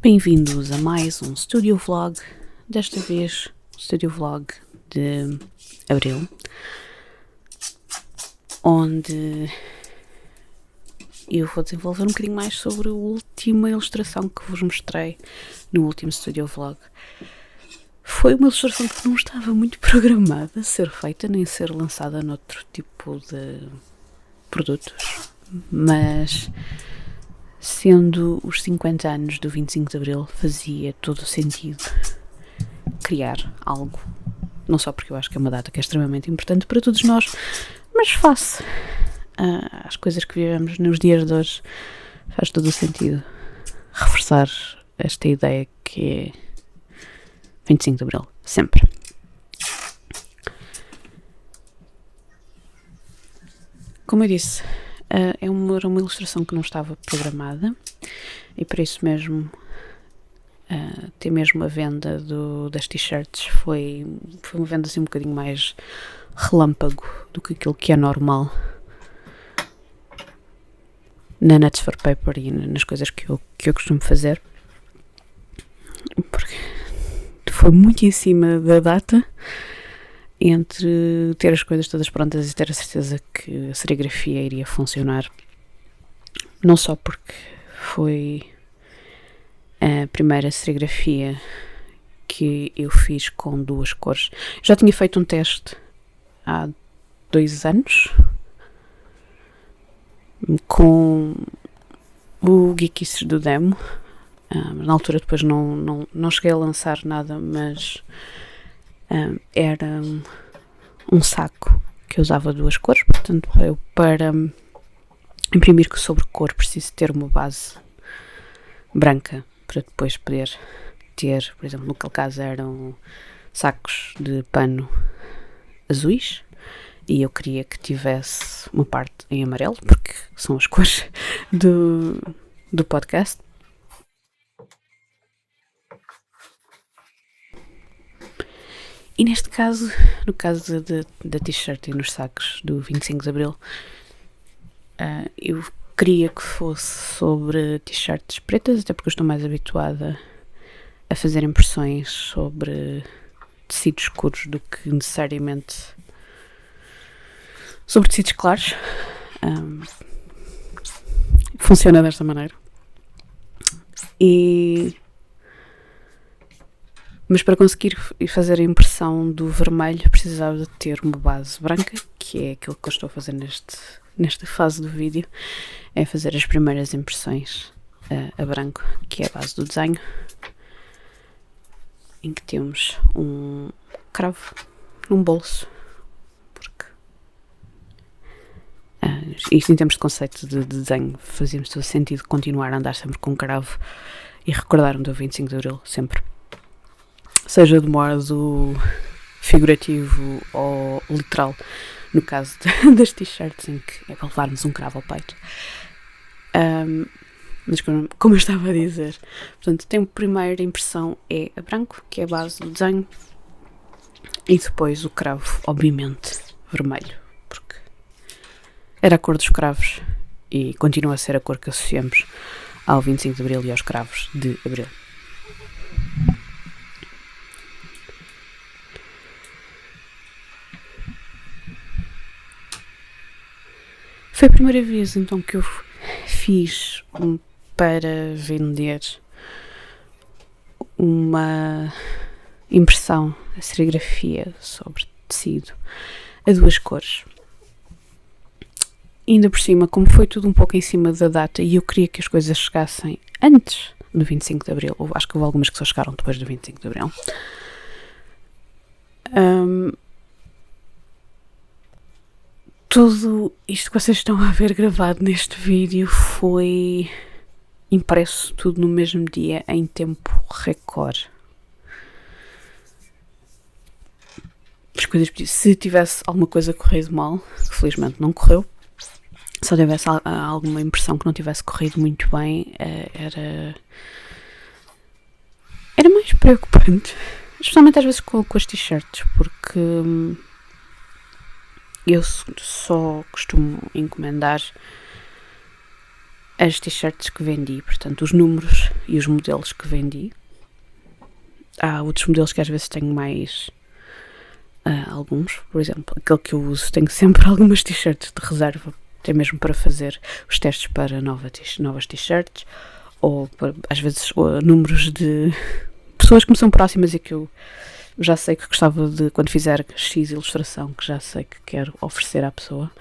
Bem-vindos a mais um Studio Vlog, desta vez Studio Vlog de Abril, onde eu vou desenvolver um bocadinho mais sobre a última ilustração que vos mostrei no último Studio Vlog. Foi uma ilustração que não estava muito programada a ser feita, nem ser lançada noutro tipo de produtos, mas sendo os 50 anos do 25 de Abril, fazia todo o sentido criar algo. Não só porque eu acho que é uma data que é extremamente importante para todos nós, mas face às coisas que vivemos nos dias de hoje, faz todo o sentido reforçar esta ideia que é 25 de Abril, sempre. Como eu disse, era uma ilustração que não estava programada e por isso mesmo ter mesmo a venda das t-shirts foi uma venda assim um bocadinho mais relâmpago do que aquilo que é normal na Nuts for Paper e nas coisas que eu costumo fazer, porque foi muito em cima da data, entre ter as coisas todas prontas e ter a certeza que a serigrafia iria funcionar, não só porque foi a primeira serigrafia que eu fiz com duas cores. Já tinha feito um teste há 2 anos com o Geekies do Demo, na altura depois não cheguei a lançar nada, mas era um saco que eu usava 2 cores, portanto eu para imprimir sobre cor preciso ter uma base branca para depois poder ter, por exemplo, no que caso eram sacos de pano azuis e eu queria que tivesse uma parte em amarelo, porque são as cores do podcast. E neste caso, no caso da t-shirt e nos sacos do 25 de Abril, eu queria que fosse sobre t-shirts pretas, até porque eu estou mais habituada a fazer impressões sobre tecidos escuros do que necessariamente sobre tecidos claros. Funciona desta maneira. Mas para conseguir fazer a impressão do vermelho precisava de ter uma base branca, que é aquilo que eu estou a fazer nesta fase do vídeo, é fazer as primeiras impressões a branco, que é a base do desenho, em que temos um cravo num bolso, porque isto em termos de conceito de desenho fazia-me todo sentido continuar a andar sempre com um cravo e recordar-me do 25 de Abril sempre. Seja de modo figurativo ou literal, no caso das t-shirts em que é para levarmos um cravo ao peito. Mas como eu estava a dizer, portanto, a primeira impressão é a branco, que é a base do desenho, e depois o cravo, obviamente, vermelho, porque era a cor dos cravos e continua a ser a cor que associamos ao 25 de Abril e aos cravos de Abril. Foi a primeira vez então que eu fiz para vender uma impressão, a serigrafia sobre tecido a 2 cores. E ainda por cima, como foi tudo um pouco em cima da data e eu queria que as coisas chegassem antes do 25 de Abril, ou acho que houve algumas que só chegaram depois do 25 de Abril, tudo isto que vocês estão a ver gravado neste vídeo foi impresso tudo no mesmo dia em tempo recorde. As coisas, se tivesse alguma coisa corrido mal, que felizmente não correu, se tivesse alguma impressão que não tivesse corrido muito bem, era mais preocupante, especialmente às vezes com as t-shirts, porque eu só costumo encomendar as t-shirts que vendi, portanto, os números e os modelos que vendi. Há outros modelos que às vezes tenho mais alguns, por exemplo, aquele que eu uso, tenho sempre algumas t-shirts de reserva, até mesmo para fazer os testes para novas t-shirts, ou às vezes números de pessoas que me são próximas e que eu já sei que gostava de, quando fizer X ilustração, que já sei que quero oferecer à pessoa.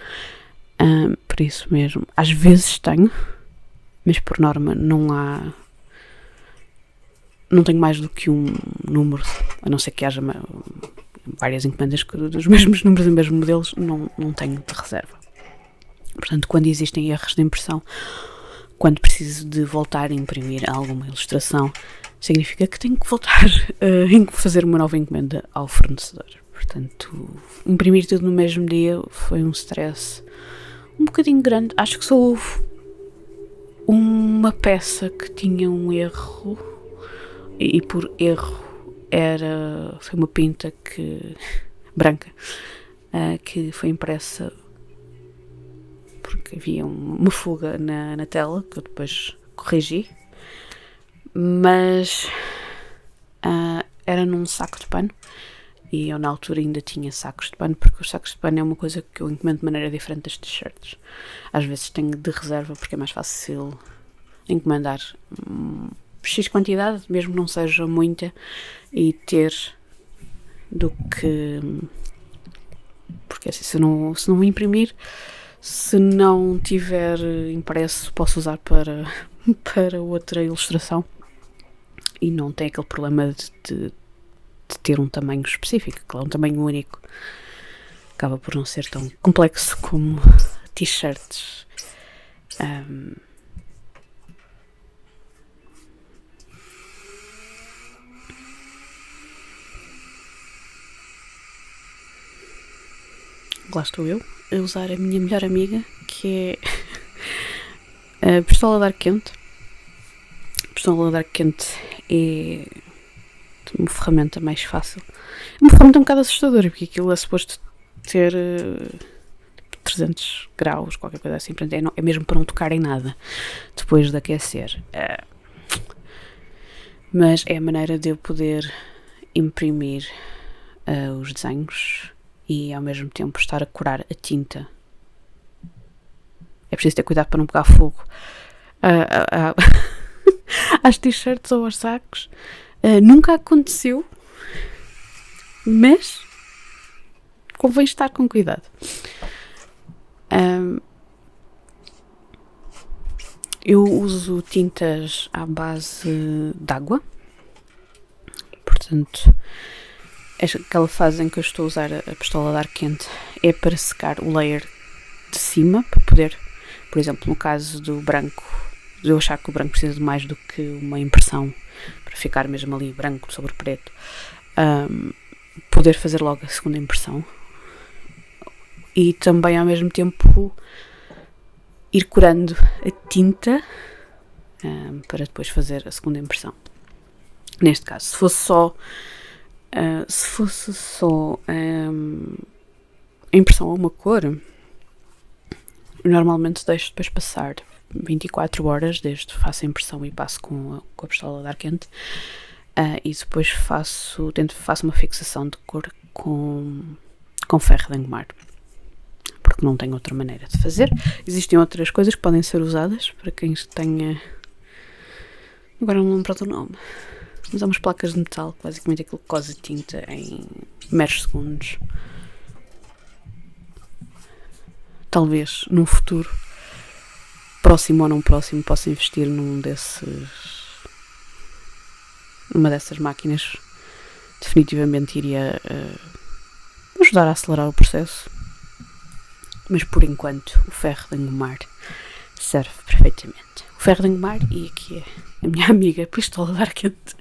Por isso mesmo, às vezes tenho, mas por norma não tenho mais do que um número, a não ser que haja várias encomendas dos mesmos números e mesmos modelos, não tenho de reserva. Portanto, quando existem erros de impressão, quando preciso de voltar a imprimir alguma ilustração, significa que tenho que voltar a fazer uma nova encomenda ao fornecedor. Portanto, imprimir tudo no mesmo dia foi um stress um bocadinho grande. Acho que só houve uma peça que tinha um erro, e por erro foi uma pinta branca que foi impressa porque havia uma fuga na tela que eu depois corrigi, mas era num saco de pano e eu na altura ainda tinha sacos de pano, porque os sacos de pano é uma coisa que eu encomendo de maneira diferente das t-shirts. Às vezes tenho de reserva porque é mais fácil encomendar X quantidade, mesmo que não seja muita, e ter do que... Porque assim, se não imprimir, se não tiver impresso, posso usar para outra ilustração e não tem aquele problema de ter um tamanho específico, que é um tamanho único. Acaba por não ser tão complexo como t-shirts. Lá estou eu a usar a minha melhor amiga, que é a pistola de ar quente. A pistola de ar quente é uma ferramenta mais fácil. É uma ferramenta um bocado assustadora, porque aquilo é suposto ter 300 graus, qualquer coisa assim. É mesmo para não tocar em nada depois de aquecer. Mas é a maneira de eu poder imprimir os desenhos e ao mesmo tempo estar a curar a tinta. É preciso ter cuidado para não pegar fogo às t-shirts ou aos sacos. Nunca aconteceu, mas convém estar com cuidado. Eu uso tintas à base de água, portanto, aquela fase em que eu estou a usar a pistola de ar quente é para secar o layer de cima, para poder, por exemplo, no caso do branco, de eu achar que o branco precisa de mais do que uma impressão para ficar mesmo ali branco sobre preto, poder fazer logo a segunda impressão e também ao mesmo tempo ir curando a tinta para depois fazer a segunda impressão. Neste caso, se fosse só a impressão a uma cor, eu normalmente deixo depois passar 24 horas desde que faço a impressão e passo com a pistola de ar quente, e depois faço uma fixação de cor com ferro de engomar, porque não tenho outra maneira de fazer. Existem outras coisas que podem ser usadas para quem tenha... Agora não me lembro do nome. Mas há umas placas de metal, que basicamente aquilo que cose tinta em meros segundos. Talvez, num futuro, próximo ou não próximo, possa investir numa dessas máquinas. Definitivamente iria ajudar a acelerar o processo. Mas por enquanto o ferro de engomar serve perfeitamente. O ferro de engomar, e aqui é a minha amiga pistola de ar quente.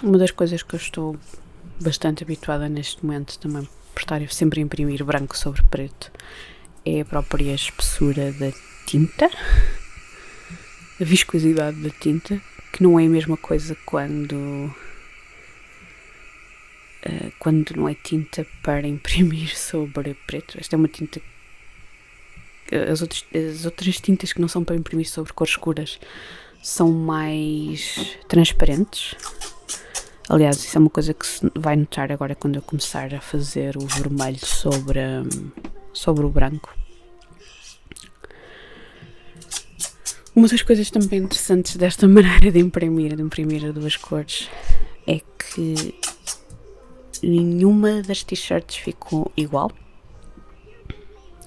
Uma das coisas que eu estou bastante habituada neste momento também por estar sempre a imprimir branco sobre preto é a própria espessura da tinta, a viscosidade da tinta, que não é a mesma coisa quando não é tinta para imprimir sobre preto. Esta é uma tinta. As outras tintas que não são para imprimir sobre cores escuras são mais transparentes. Aliás, isso é uma coisa que se vai notar agora quando eu começar a fazer o vermelho sobre o branco. Uma das coisas também interessantes desta maneira de imprimir a duas cores, é que nenhuma das t-shirts ficou igual.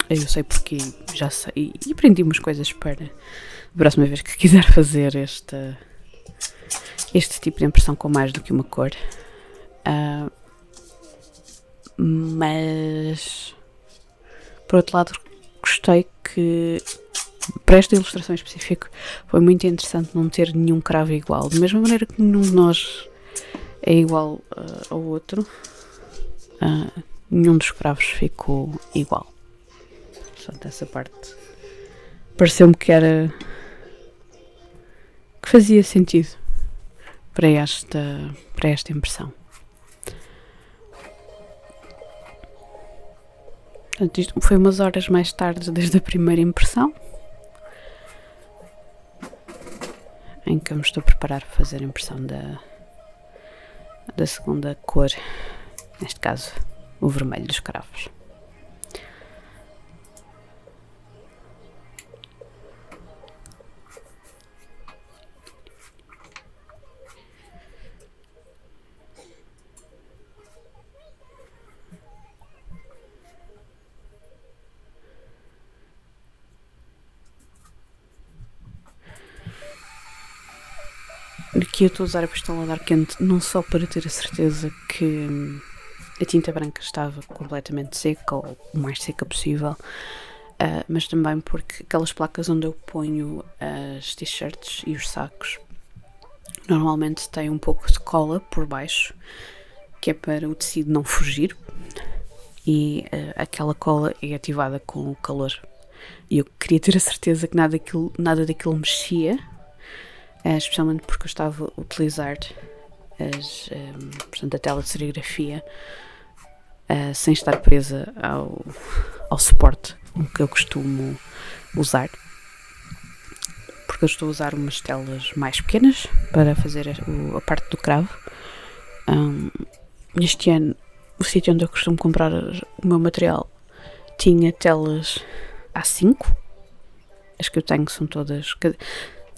Eu sei porque já sei e aprendi umas coisas para a próxima vez que quiser fazer este tipo de impressão com mais do que uma cor. Mas por outro lado gostei que para esta ilustração em específico foi muito interessante não ter nenhum cravo igual, da mesma maneira que nenhum de nós é igual ao outro. Nenhum dos cravos ficou igual. Portanto, essa parte pareceu-me que fazia sentido para esta impressão. Portanto, isto foi umas horas mais tarde desde a primeira impressão, em que eu me estou a preparar para fazer a impressão da segunda cor, neste caso o vermelho dos cravos. Aqui eu estou a usar a pistola de ar quente não só para ter a certeza que a tinta branca estava completamente seca ou o mais seca possível, mas também porque aquelas placas onde eu ponho as t-shirts e os sacos normalmente têm um pouco de cola por baixo, que é para o tecido não fugir, e aquela cola é ativada com o calor. E eu queria ter a certeza que nada daquilo mexia, especialmente porque eu estava a utilizar portanto, a tela de serigrafia sem estar presa ao suporte que eu costumo usar, porque eu estou a usar umas telas mais pequenas para fazer a parte do cravo. Este ano, o sítio onde eu costumo comprar o meu material tinha telas A5. As que eu tenho são todas,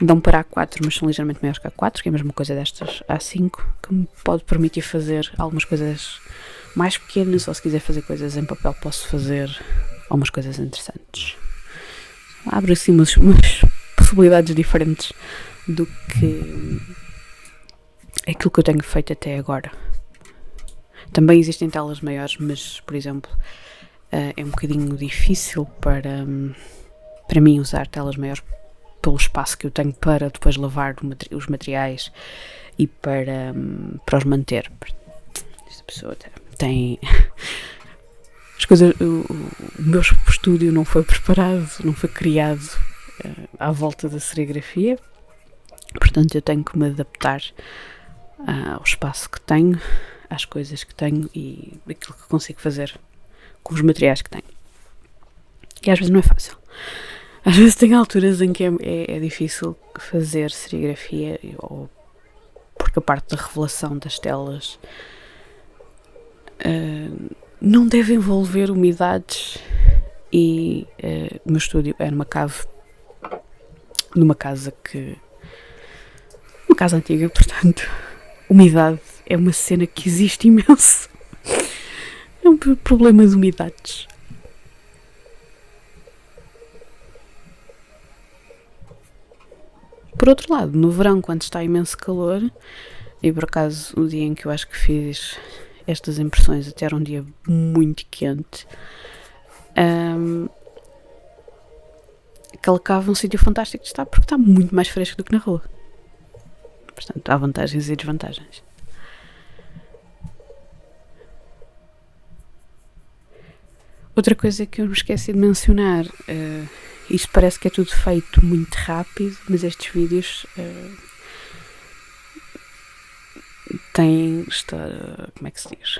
dão para A4, mas são ligeiramente maiores que A4, que é a mesma coisa destas A5, que me pode permitir fazer algumas coisas mais pequenas, ou se quiser fazer coisas em papel posso fazer algumas coisas interessantes. Abre assim umas possibilidades diferentes do que aquilo que eu tenho feito até agora. Também existem telas maiores, mas, por exemplo, é um bocadinho difícil para mim usar telas maiores pelo espaço que eu tenho para depois lavar os materiais e para os manter. Esta pessoa tem as coisas. O meu estúdio não foi preparado, não foi criado à volta da serigrafia, portanto eu tenho que me adaptar ao espaço que tenho, às coisas que tenho e aquilo que consigo fazer com os materiais que tenho. E às vezes não é fácil. Às vezes tem alturas em que é difícil fazer serigrafia, ou porque a parte da revelação das telas não deve envolver umidades, e o meu estúdio é numa casa antiga, portanto umidade é uma cena que existe imenso. É um problema de umidades. Por outro lado, no verão, quando está imenso calor, e por acaso o dia em que eu acho que fiz estas impressões até era um dia muito quente, aquela cava é um sítio fantástico de estar porque está muito mais fresco do que na rua. Portanto, há vantagens e desvantagens. Outra coisa que eu me esqueci de mencionar, isto parece que é tudo feito muito rápido, mas estes vídeos têm, como é que se diz?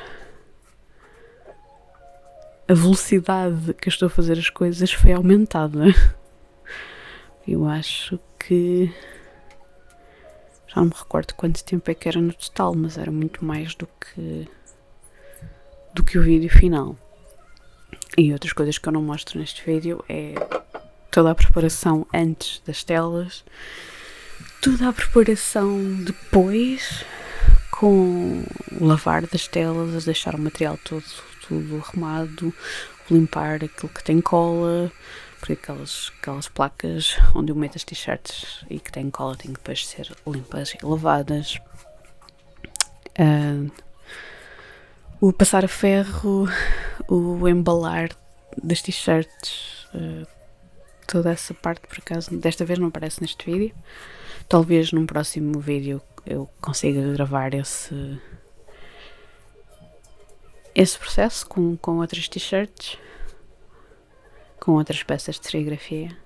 A velocidade que eu estou a fazer as coisas foi aumentada. Eu acho que já não me recordo quanto tempo é que era no total, mas era muito mais do que o vídeo final. E outras coisas que eu não mostro neste vídeo é toda a preparação antes das telas, toda a preparação depois, com o lavar das telas, deixar o material tudo arrumado, limpar aquilo que tem cola, porque aquelas placas onde eu meto as t-shirts e que têm cola têm que depois ser limpas e lavadas. O passar a ferro, o embalar das t-shirts, toda essa parte, por acaso, desta vez não aparece neste vídeo. Talvez num próximo vídeo eu consiga gravar esse processo com outras t-shirts, com outras peças de serigrafia.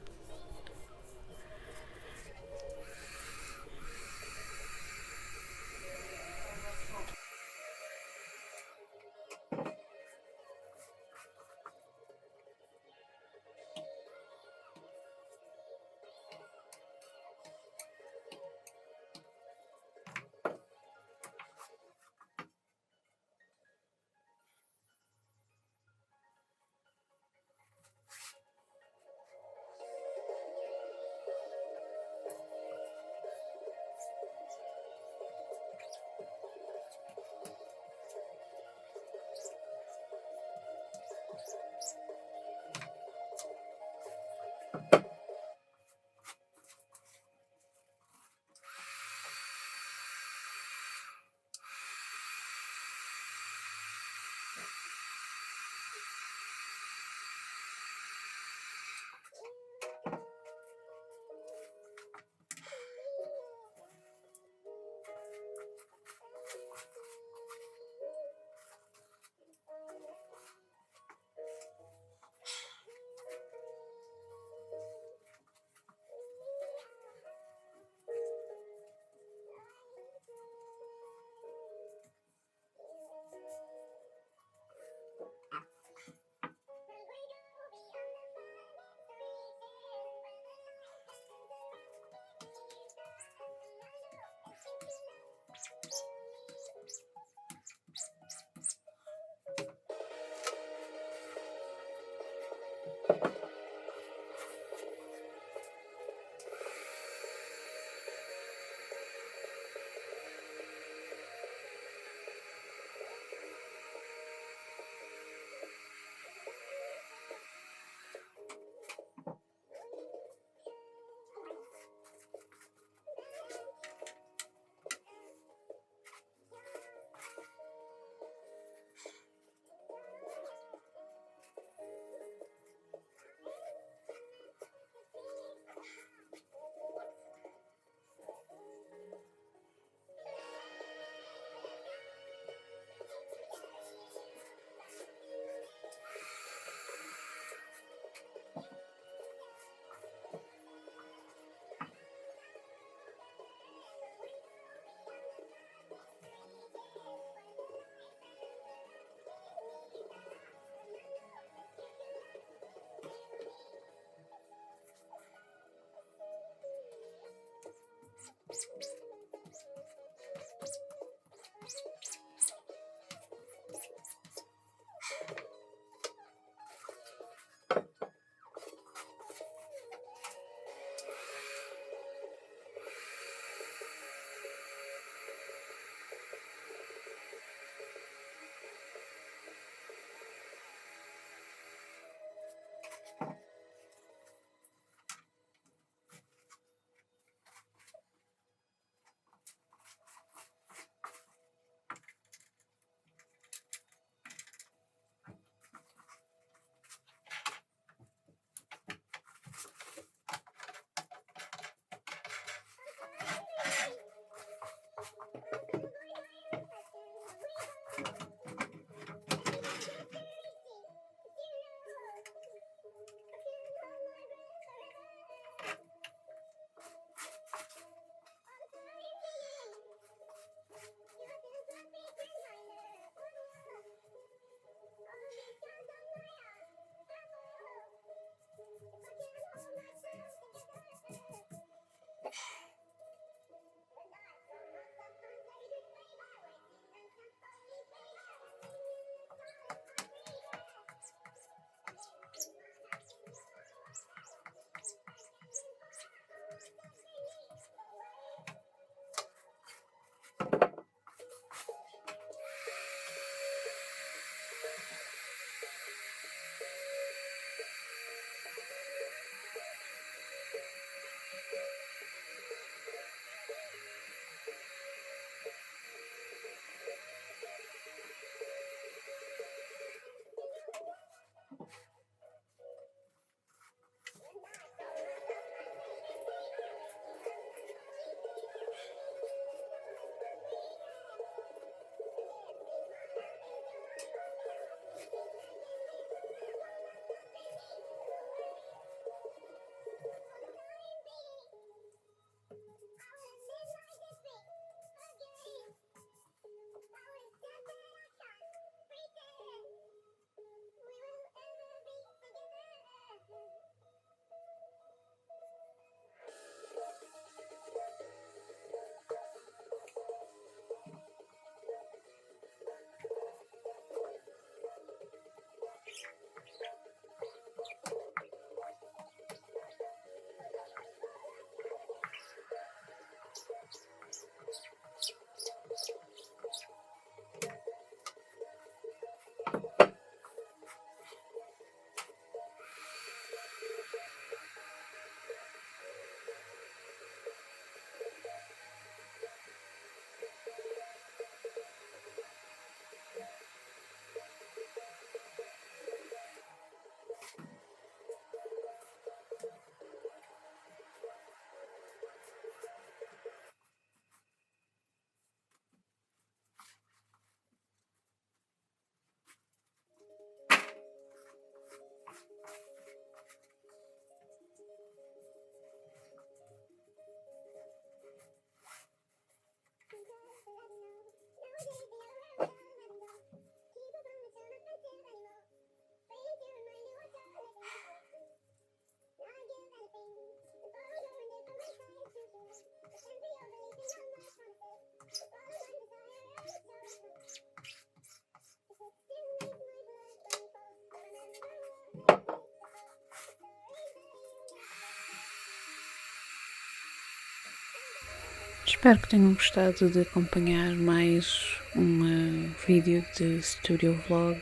Espero que tenham gostado de acompanhar mais um vídeo de Studio Vlog,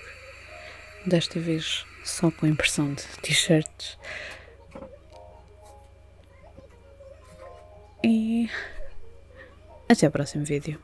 desta vez só com impressão de t-shirts. E até ao próximo vídeo.